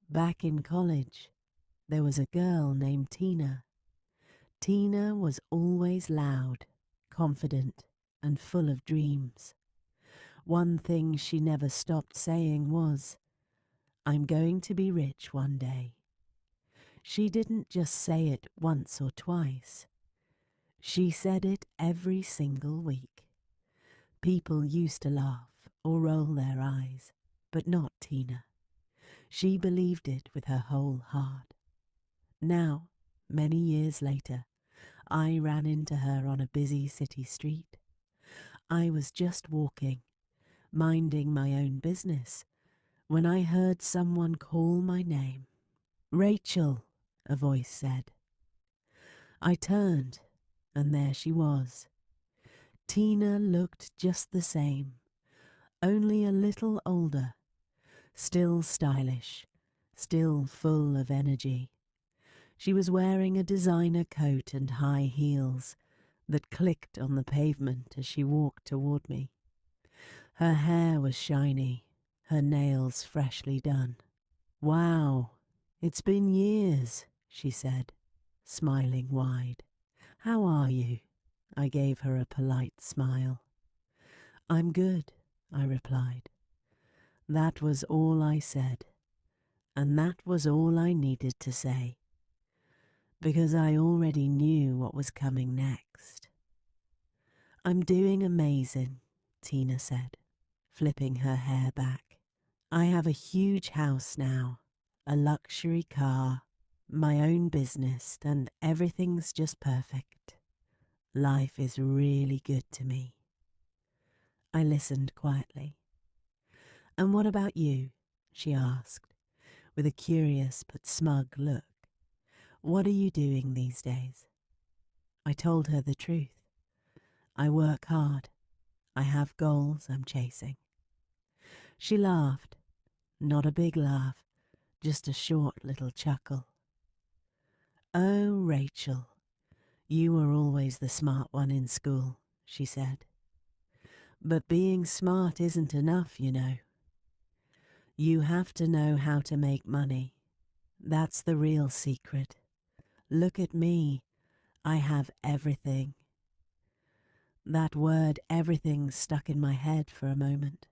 Back in college, there was a girl named Tina. Tina was always loud, confident, and full of dreams. One thing she never stopped saying was, "I'm going to be rich one day." She didn't just say it once or twice. She said it every single week. People used to laugh or roll their eyes, but not Tina. She believed it with her whole heart. Now, many years later, I ran into her on a busy city street. I was just walking, minding my own business, when I heard someone call my name. "Rachel," a voice said. I turned, and there she was. Tina looked just the same, only a little older, still stylish, still full of energy. She was wearing a designer coat and high heels that clicked on the pavement as she walked toward me. Her hair was shiny, her nails freshly done. "Wow, it's been years," she said, smiling wide. "How are you?" I gave her a polite smile. "I'm good," I replied. That was all I said, and that was all I needed to say, because I already knew what was coming next. "I'm doing amazing," Tina said, flipping her hair back. "I have a huge house now, a luxury car, my own business, and everything's just perfect. Life is really good to me." I listened quietly. "And what about you?" she asked, with a curious but smug look. "What are you doing these days?" I told her the truth. I work hard. I have goals I'm chasing. She laughed, not a big laugh, just a short little chuckle. "Oh, Rachel, you were always the smart one in school," she said. "But being smart isn't enough, you know. You have to know how to make money. That's the real secret. Look at me. I have everything." That word "everything" stuck in my head for a moment.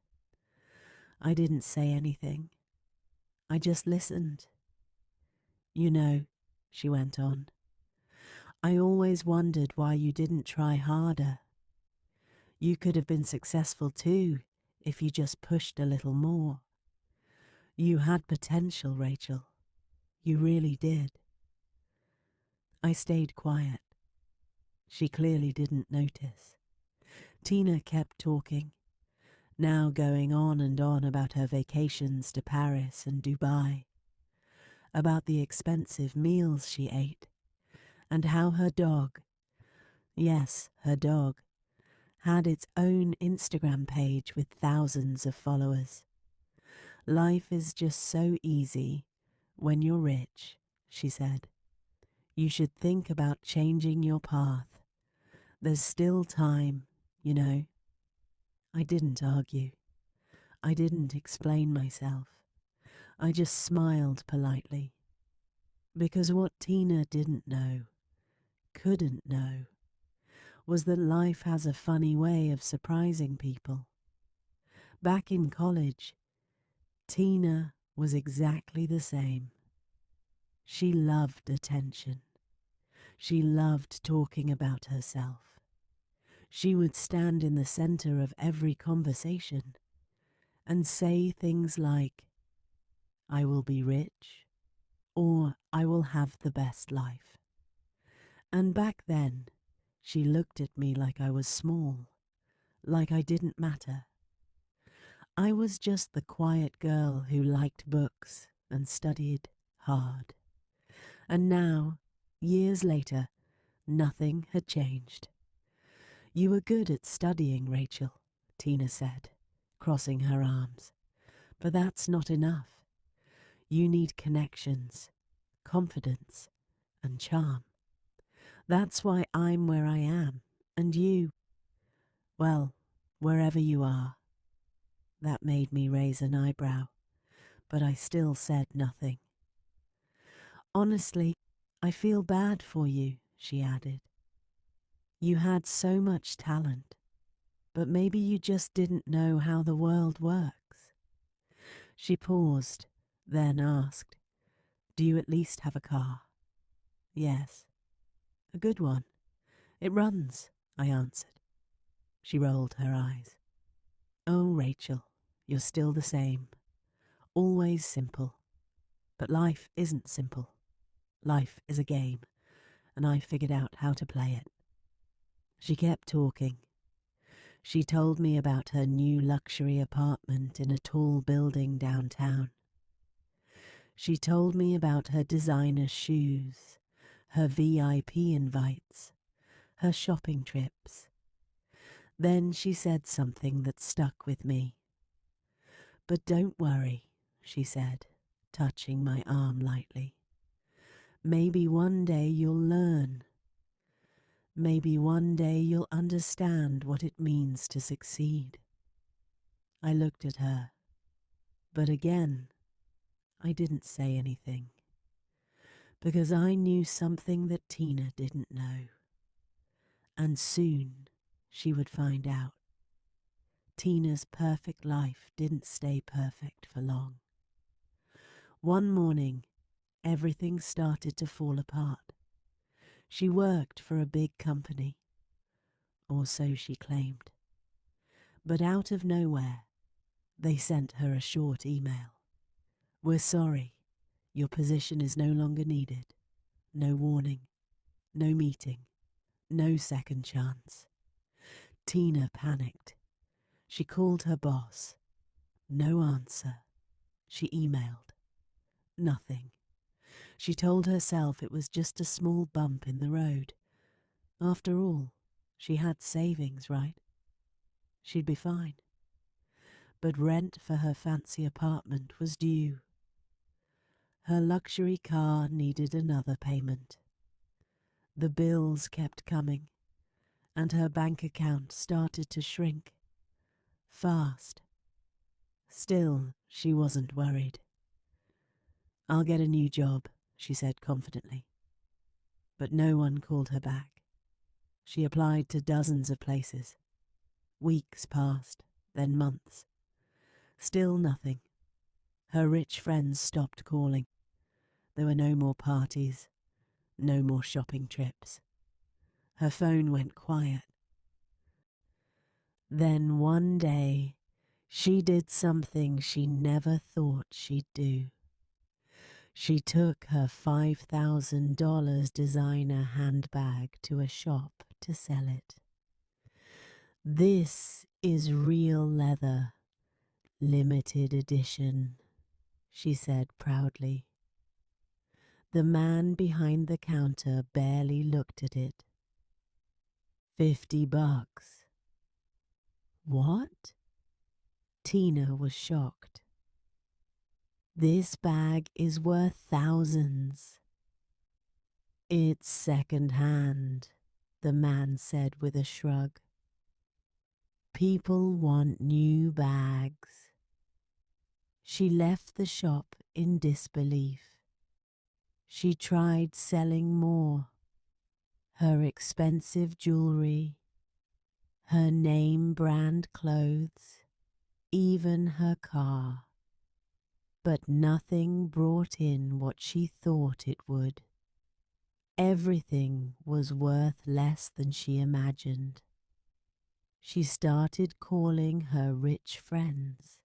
I didn't say anything. I just listened. "You know," she went on, "I always wondered why you didn't try harder. You could have been successful too if you just pushed a little more. You had potential, Rachel. You really did." I stayed quiet. She clearly didn't notice. Tina kept talking, now going on and on about her vacations to Paris and Dubai, about the expensive meals she ate, and how her dog, yes, her dog, had its own Instagram page with thousands of followers. "Life is just so easy when you're rich," she said. "You should think about changing your path. There's still time, you know." I didn't argue. I didn't explain myself. I just smiled politely. Because what Tina didn't know, couldn't know, was that life has a funny way of surprising people. Back in college, Tina was exactly the same. She loved attention. She loved talking about herself. She would stand in the center of every conversation and say things like, "I will be rich," or "I will have the best life." And back then, she looked at me like I was small, like I didn't matter. I was just the quiet girl who liked books and studied hard. And now, years later, nothing had changed. "You were good at studying, Rachel," Tina said, crossing her arms. "But that's not enough. You need connections, confidence, and charm. That's why I'm where I am, and you, well, wherever you are." That made me raise an eyebrow, but I still said nothing. Honestly, I feel bad for you, she added. You had so much talent, but maybe you just didn't know how the world works. She paused, then asked, Do you at least have a car? Yes. A good one. It runs, I answered. She rolled her eyes. Oh, Rachel, you're still the same. Always simple. But life isn't simple. Life is a game, and I figured out how to play it. She kept talking. She told me about her new luxury apartment in a tall building downtown. She told me about her designer shoes, her VIP invites, her shopping trips. Then she said something that stuck with me. But don't worry, she said, touching my arm lightly. Maybe one day you'll learn. Maybe one day you'll understand what it means to succeed. I looked at her, but again, I didn't say anything, because I knew something that Tina didn't know, and soon she would find out. Tina's perfect life didn't stay perfect for long. One morning, everything started to fall apart. She worked for a big company, or so she claimed. But out of nowhere, they sent her a short email. We're sorry, your position is no longer needed. No warning, no meeting, no second chance. Tina panicked. She called her boss. No answer. She emailed. Nothing. She told herself it was just a small bump in the road. After all, she had savings, right? She'd be fine. But rent for her fancy apartment was due. Her luxury car needed another payment. The bills kept coming, and her bank account started to shrink. Fast. Still, she wasn't worried. I'll get a new job, she said confidently. But no one called her back. She applied to dozens of places. Weeks passed, then months. Still nothing. Her rich friends stopped calling. There were no more parties, no more shopping trips. Her phone went quiet. Then one day, she did something she never thought she'd do. She took her $5,000 designer handbag to a shop to sell it. This is real leather, limited edition, she said proudly. The man behind the counter barely looked at it. $50. What? Tina was shocked. This bag is worth thousands. It's second-hand, the man said with a shrug. People want new bags. She left the shop in disbelief. She tried selling more. Her expensive jewelry, her name brand clothes, even her car. But nothing brought in what she thought it would. Everything was worth less than she imagined. She started calling her rich friends.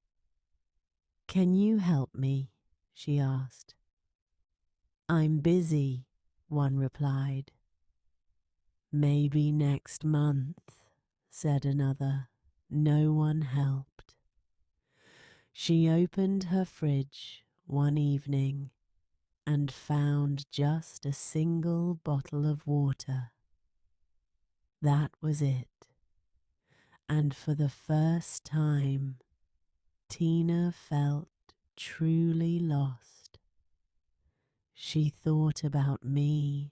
Can you help me? She asked. I'm busy, one replied. Maybe next month, said another. No one helped. She opened her fridge one evening and found just a single bottle of water. That was it. And for the first time, Tina felt truly lost. She thought about me.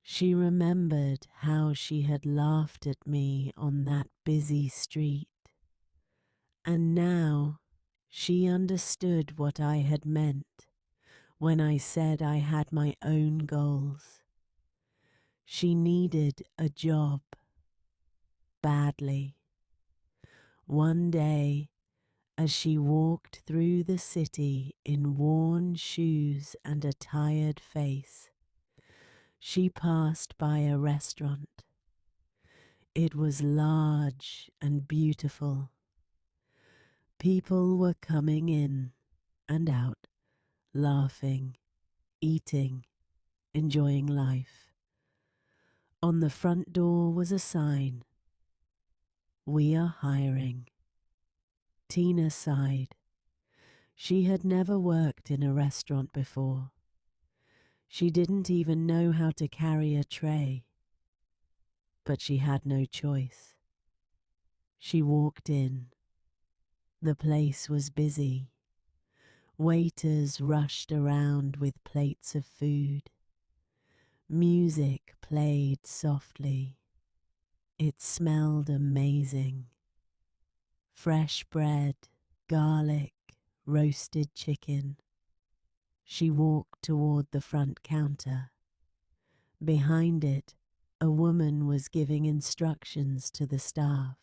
She remembered how she had laughed at me on that busy street. And now she understood what I had meant when I said I had my own goals. She needed a job badly. One day, as she walked through the city in worn shoes and a tired face, she passed by a restaurant. It was large and beautiful. People were coming in and out, laughing, eating, enjoying life. On the front door was a sign, "We are hiring." Tina sighed. She had never worked in a restaurant before. She didn't even know how to carry a tray. But she had no choice. She walked in. The place was busy. Waiters rushed around with plates of food. Music played softly. It smelled amazing. Fresh bread, garlic, roasted chicken. She walked toward the front counter. Behind it, a woman was giving instructions to the staff.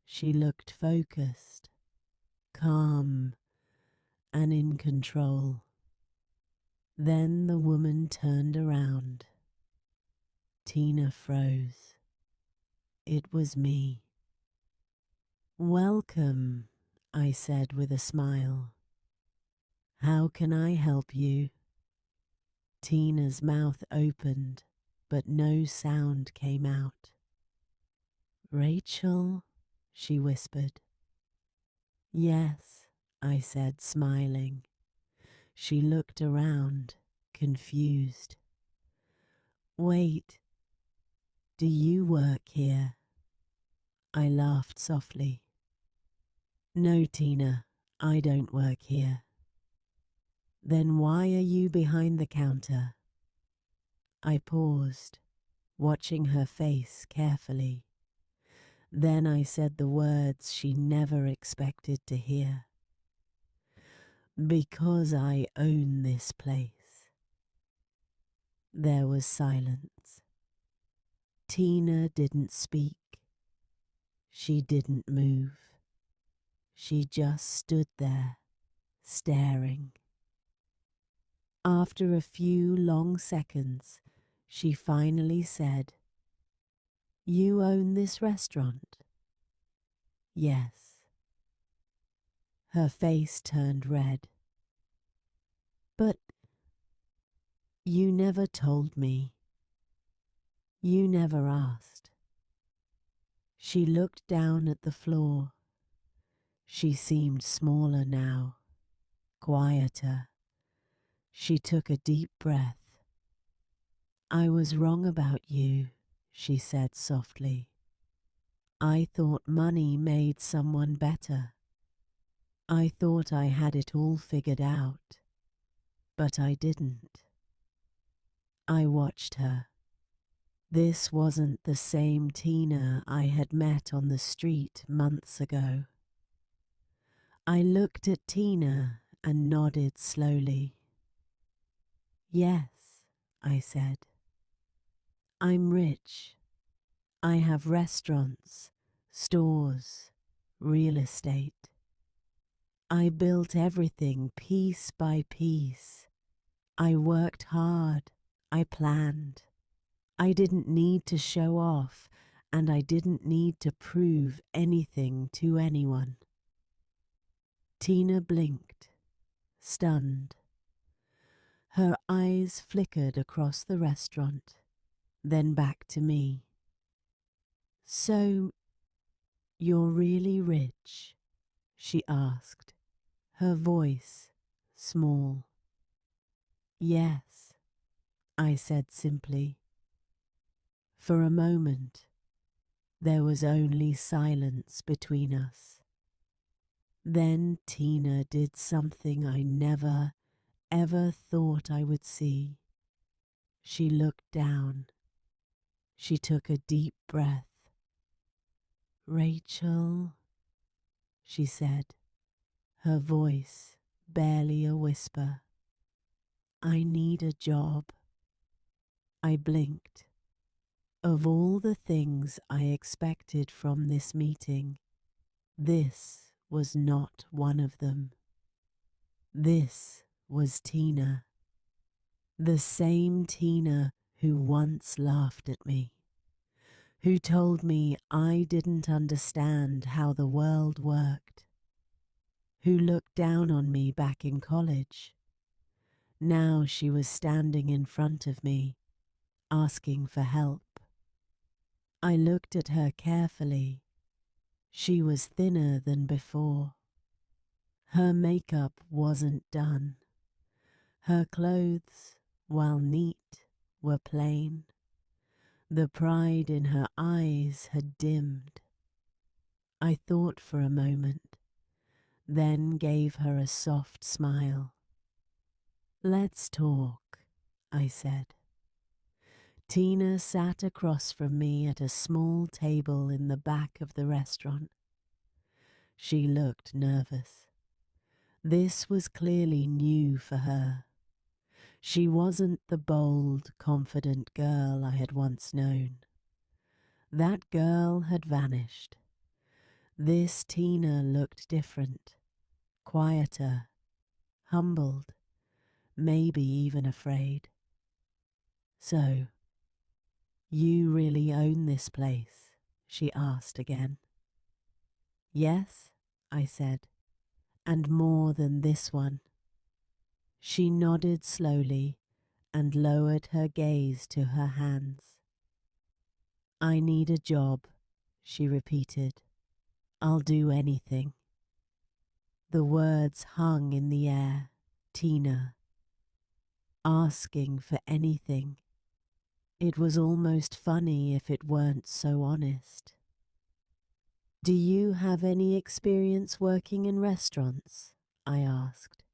She looked focused, calm, and in control. Then the woman turned around. Tina froze. It was me. "Welcome," I said with a smile. "How can I help you?" Tina's mouth opened, but no sound came out. "Rachel," she whispered. "Yes," I said, smiling. She looked around, confused. "Wait, do you work here?" I laughed softly. "No, Tina, I don't work here." "Then why are you behind the counter?" I paused, watching her face carefully. Then I said the words she never expected to hear. "Because I own this place." There was silence. Tina didn't speak. She didn't move. She just stood there, staring. After a few long seconds, she finally said, "You own this restaurant?" "Yes." Her face turned red. "But you never told me. You never asked." She looked down at the floor. She seemed smaller now, quieter. She took a deep breath. "I was wrong about you," she said softly. "I thought money made someone better. I thought I had it all figured out, but I didn't." I watched her. This wasn't the same Tina I had met on the street months ago. I looked at Tina and nodded slowly. "Yes," I said. "I'm rich. I have restaurants, stores, real estate. I built everything piece by piece. I worked hard. I planned. I didn't need to show off, and I didn't need to prove anything to anyone." Tina blinked, stunned. Her eyes flickered across the restaurant, then back to me. "So, you're really rich?" she asked, her voice small. "Yes," I said simply. For a moment, there was only silence between us. Then Tina did something I never, ever thought I would see. She looked down. She took a deep breath. "Rachel," she said, her voice barely a whisper. I need a job. I blinked. Of all the things I expected from this meeting, this was not one of them. This was Tina, the same Tina who once laughed at me, who told me I didn't understand how the world worked, who looked down on me back in college. Now she was standing in front of me, asking for help. I looked at her carefully. She was thinner than before. Her makeup wasn't done. Her clothes, while neat, were plain. The pride in her eyes had dimmed. I thought for a moment, then gave her a soft smile. "Let's talk," I said. Tina sat across from me at a small table in the back of the restaurant. She looked nervous. This was clearly new for her. She wasn't the bold, confident girl I had once known. That girl had vanished. This Tina looked different, quieter, humbled, maybe even afraid. "So, you really own this place?" she asked again. "Yes," I said, "and more than this one." She nodded slowly and lowered her gaze to her hands. "I need a job," she repeated. "I'll do anything." The words hung in the air. Tina. Asking for anything. It was almost funny if it weren't so honest. "Do you have any experience working in restaurants?" I asked.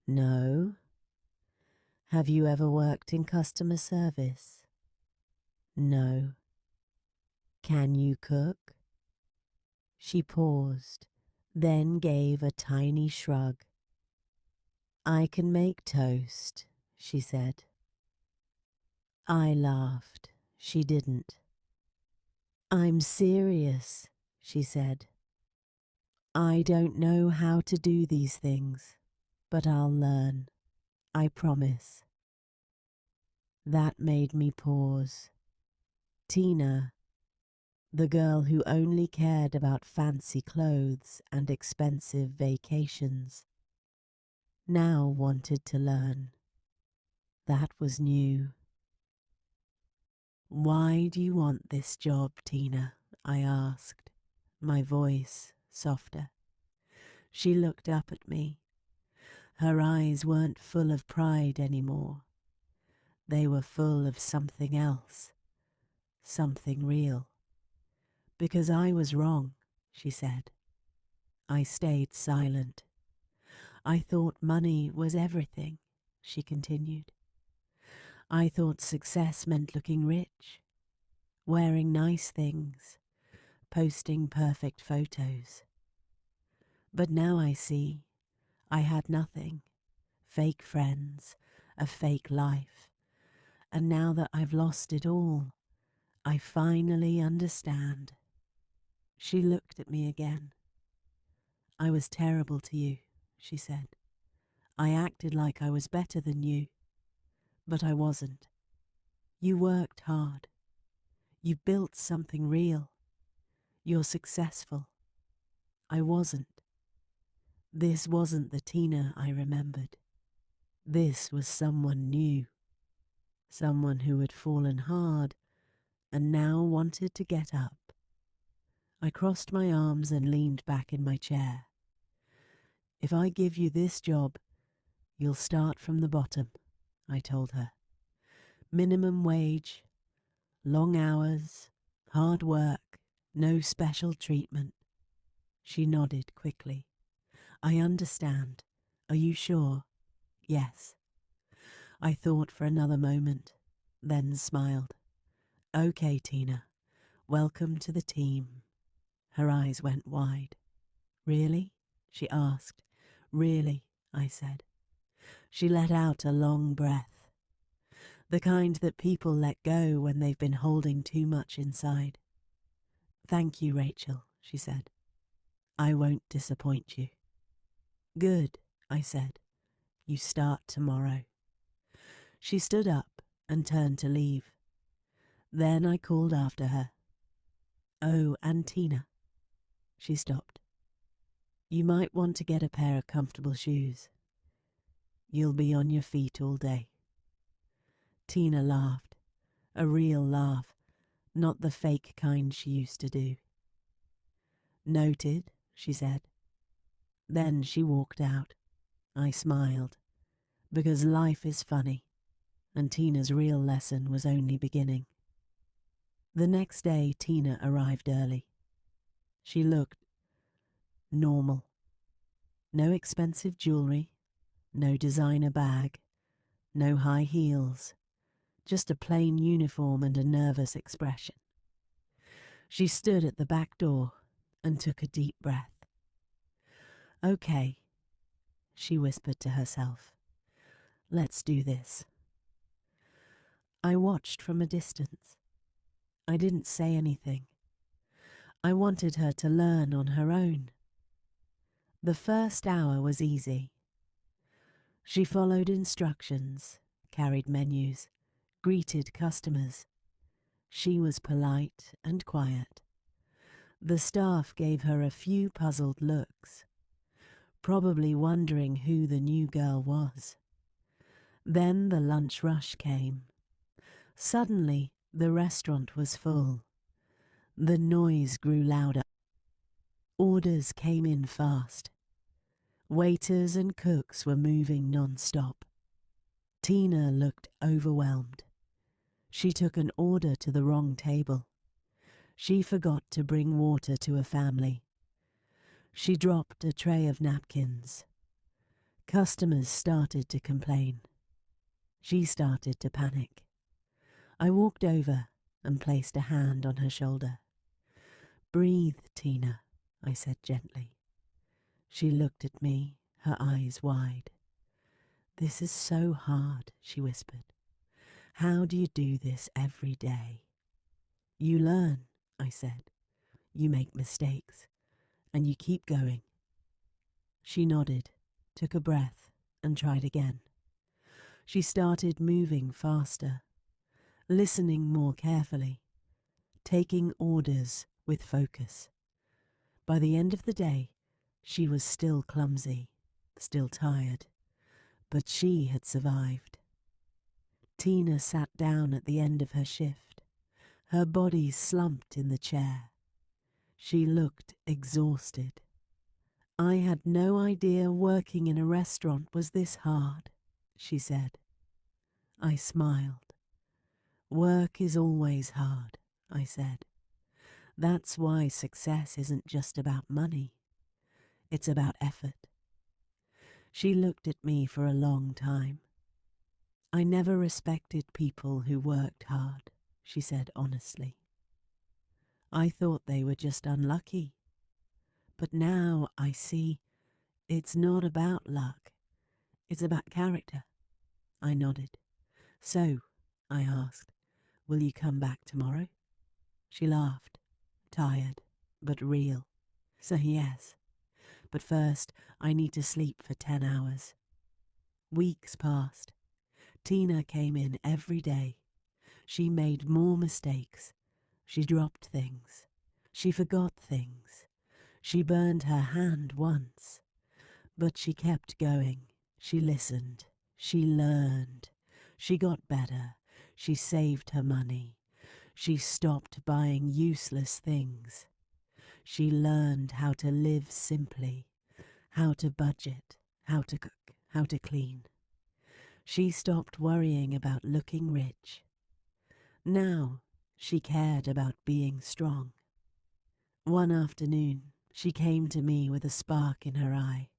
"No." "Have you ever worked in customer service?" "No." "Can you cook?" She paused, then gave a tiny shrug. "I can make toast," she said. I laughed. She didn't. "I'm serious," she said. "I don't know how to do these things, but I'll learn. I promise." That made me pause. Tina, the girl who only cared about fancy clothes and expensive vacations, now wanted to learn. That was new. "Why do you want this job, Tina?" I asked, my voice softer. She looked up at me. Her eyes weren't full of pride anymore. They were full of something else, something real. "Because I was wrong," she said. I stayed silent. "I thought money was everything," she continued. "I thought success meant looking rich, wearing nice things, posting perfect photos. But now I see I had nothing, fake friends, a fake life. And now that I've lost it all, I finally understand." She looked at me again. "I was terrible to you," she said. "I acted like I was better than you, but I wasn't. You worked hard. You built something real. You're successful. I wasn't. This wasn't the Tina I remembered. This was someone new, someone who had fallen hard and now wanted to get up." I crossed my arms and leaned back in my chair. "If I give you this job, you'll start from the bottom," I told her. "Minimum wage, long hours, hard work, no special treatment." She nodded quickly. "I understand. Are you sure?" "Yes." I thought for another moment, then smiled. "Okay, Tina. Welcome to the team." Her eyes went wide. "Really?" she asked. "Really," I said. She let out a long breath, the kind that people let go when they've been holding too much inside. "Thank you, Rachel," she said. "I won't disappoint you." "Good," I said. "You start tomorrow." She stood up and turned to leave. Then I called after her. "Oh, and Tina." She stopped. "You might want to get a pair of comfortable shoes. You'll be on your feet all day." Tina laughed, a real laugh, not the fake kind she used to do. "Noted," she said. Then she walked out. I smiled, because life is funny, and Tina's real lesson was only beginning. The next day, Tina arrived early. She looked normal. No expensive jewelry, no designer bag, no high heels, just a plain uniform and a nervous expression. She stood at the back door and took a deep breath. "Okay," she whispered to herself. "Let's do this." I watched from a distance. I didn't say anything. I wanted her to learn on her own. The first hour was easy. She followed instructions, carried menus, greeted customers. She was polite and quiet. The staff gave her a few puzzled looks, probably wondering who the new girl was. Then the lunch rush came. Suddenly, the restaurant was full. The noise grew louder. Orders came in fast. Waiters and cooks were moving non-stop. Tina looked overwhelmed. She took an order to the wrong table. She forgot to bring water to a family. She dropped a tray of napkins. Customers started to complain. She started to panic. I walked over and placed a hand on her shoulder. "Breathe, Tina," I said gently. She looked at me, her eyes wide. "This is so hard," she whispered. "How do you do this every day?" "You learn," I said. "You make mistakes, and you keep going." She nodded, took a breath, and tried again. She started moving faster, listening more carefully, taking orders with focus. By the end of the day, she was still clumsy, still tired, but she had survived. Tina sat down at the end of her shift, her body slumped in the chair. She looked exhausted. "I had no idea working in a restaurant was this hard," she said. I smiled. "Work is always hard," I said. "That's why success isn't just about money. It's about effort." She looked at me for a long time. "I never respected people who worked hard," she said honestly. "I thought they were just unlucky. But now I see it's not about luck. It's about character." I nodded. "So," I asked, "will you come back tomorrow?" She laughed, tired, but real. "So yes, but first I need to sleep for 10 hours. Weeks passed. Tina came in every day. She made more mistakes. She dropped things. She forgot things. She burned her hand once. But she kept going. She listened. She learned. She got better. She saved her money. She stopped buying useless things. She learned how to live simply, how to budget, how to cook, how to clean. She stopped worrying about looking rich. Now she cared about being strong. One afternoon, she came to me with a spark in her eye.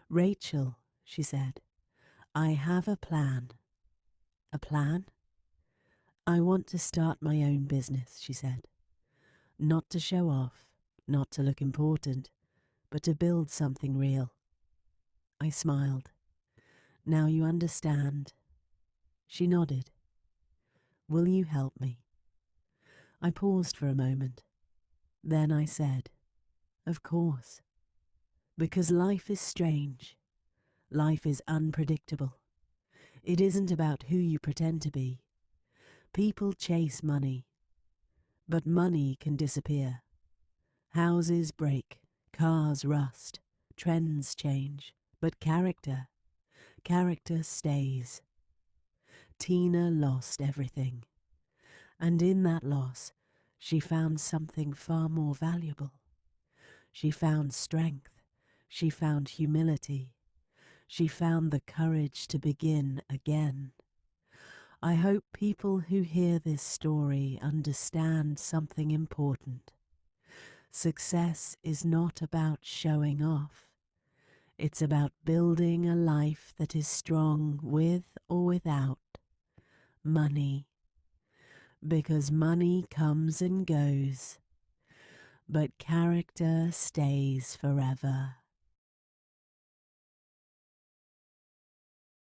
"Rachel," she said, "I have a plan." "A plan?" "I want to start my own business," she said. "Not to show off, not to look important, but to build something real." I smiled. Now you understand. She nodded. Will you help me? I paused for a moment. Then I said, of course. Because life is strange. Life is unpredictable. It isn't about who you pretend to be. People chase money. But money can disappear. Houses break, cars rust, trends change. But character stays. Tina lost everything. And in that loss, she found something far more valuable. She found strength. She found humility. She found the courage to begin again. I hope people who hear this story understand something important. Success is not about showing off. It's about building a life that is strong with or without money. Because money comes and goes, but character stays forever.